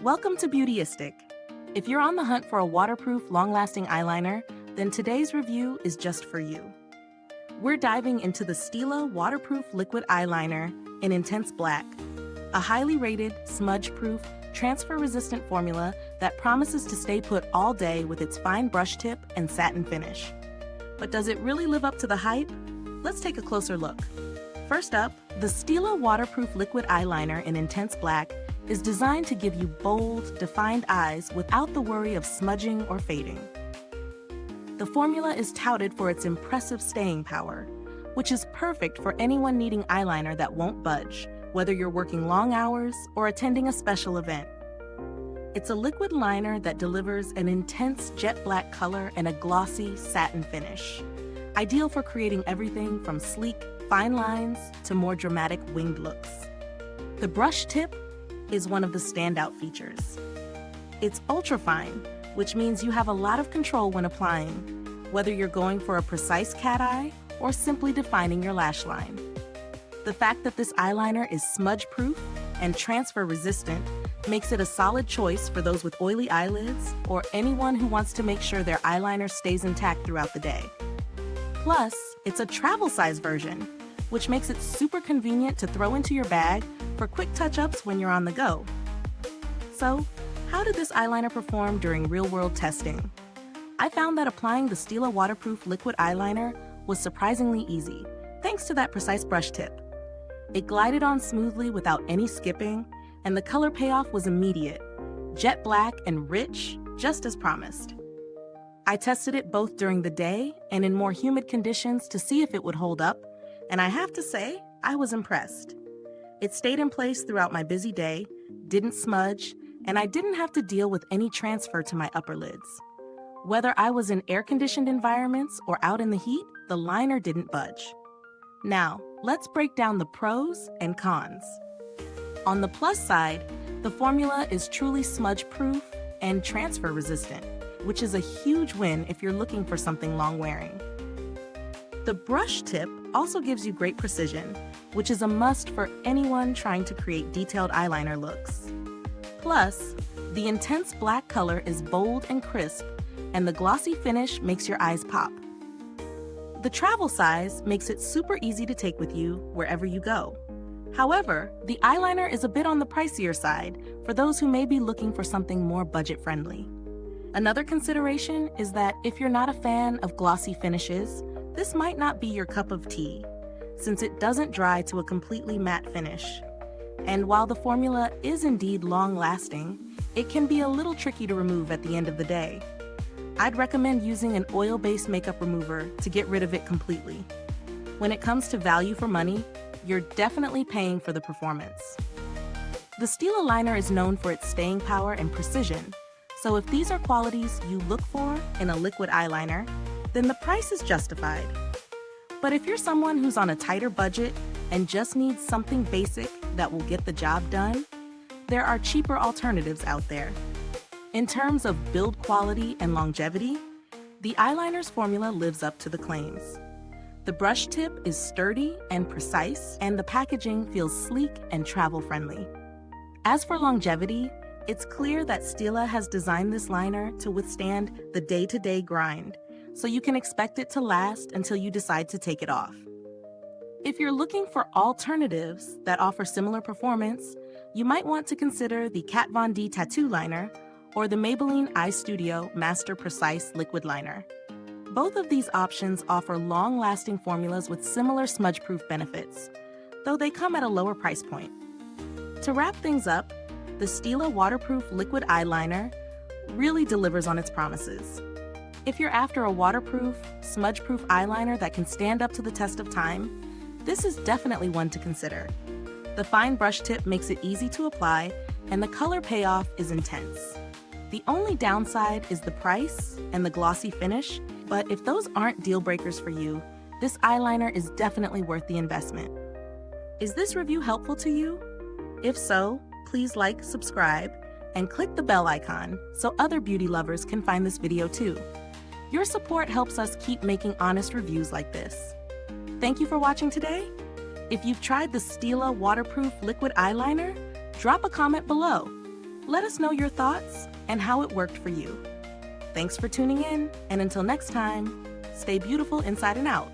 Welcome to Beautyistic. If you're on the hunt for a waterproof, long-lasting eyeliner, then today's review is just for you. We're diving into the Stila Waterproof Liquid Eyeliner in Intense Black, a highly rated, smudge-proof, transfer-resistant formula that promises to stay put all day with its fine brush tip and satin finish. But does it really live up to the hype? Let's take a closer look. First up, the Stila Waterproof Liquid Eyeliner in Intense Black is designed to give you bold, defined eyes without the worry of smudging or fading. The formula is touted for its impressive staying power, which is perfect for anyone needing eyeliner that won't budge, whether you're working long hours or attending a special event. It's a liquid liner that delivers an intense jet black color and a glossy satin finish, ideal for creating everything from sleek, fine lines to more dramatic winged looks. The brush tip is one of the standout features. It's ultra-fine, which means you have a lot of control when applying, whether you're going for a precise cat eye or simply defining your lash line. The fact that this eyeliner is smudge-proof and transfer-resistant makes it a solid choice for those with oily eyelids or anyone who wants to make sure their eyeliner stays intact throughout the day. Plus, it's a travel-size version, which makes it super convenient to throw into your bag for quick touch-ups when you're on the go. So, how did this eyeliner perform during real-world testing? I found that applying the Stila Waterproof Liquid Eyeliner was surprisingly easy, thanks to that precise brush tip. It glided on smoothly without any skipping, and the color payoff was immediate, jet black and rich, just as promised. I tested it both during the day and in more humid conditions to see if it would hold up, and I have to say, I was impressed. It stayed in place throughout my busy day, didn't smudge, and I didn't have to deal with any transfer to my upper lids. Whether I was in air-conditioned environments or out in the heat, the liner didn't budge. Now, let's break down the pros and cons. On the plus side, the formula is truly smudge-proof and transfer-resistant, which is a huge win if you're looking for something long-wearing. The brush tip also gives you great precision, which is a must for anyone trying to create detailed eyeliner looks. Plus, the intense black color is bold and crisp, and the glossy finish makes your eyes pop. The travel size makes it super easy to take with you wherever you go. However, the eyeliner is a bit on the pricier side for those who may be looking for something more budget-friendly. Another consideration is that if you're not a fan of glossy finishes, this might not be your cup of tea, since it doesn't dry to a completely matte finish. And while the formula is indeed long-lasting, it can be a little tricky to remove at the end of the day. I'd recommend using an oil-based makeup remover to get rid of it completely. When it comes to value for money, you're definitely paying for the performance. The Stila liner is known for its staying power and precision, so if these are qualities you look for in a liquid eyeliner, then the price is justified. But if you're someone who's on a tighter budget and just needs something basic that will get the job done, there are cheaper alternatives out there. In terms of build quality and longevity, the eyeliner's formula lives up to the claims. The brush tip is sturdy and precise, and the packaging feels sleek and travel-friendly. As for longevity, it's clear that Stila has designed this liner to withstand the day-to-day grind, so you can expect it to last until you decide to take it off. If you're looking for alternatives that offer similar performance, you might want to consider the Kat Von D Tattoo Liner or the Maybelline Eye Studio Master Precise Liquid Liner. Both of these options offer long-lasting formulas with similar smudge-proof benefits, though they come at a lower price point. To wrap things up, the Stila Waterproof Liquid Eyeliner really delivers on its promises. If you're after a waterproof, smudge-proof eyeliner that can stand up to the test of time, this is definitely one to consider. The fine brush tip makes it easy to apply, and the color payoff is intense. The only downside is the price and the glossy finish, but if those aren't deal breakers for you, this eyeliner is definitely worth the investment. Is this review helpful to you? If so, please like, subscribe, and click the bell icon so other beauty lovers can find this video too. Your support helps us keep making honest reviews like this. Thank you for watching today. If you've tried the Stila Waterproof Liquid Eyeliner, drop a comment below. Let us know your thoughts and how it worked for you. Thanks for tuning in, and until next time, stay beautiful inside and out.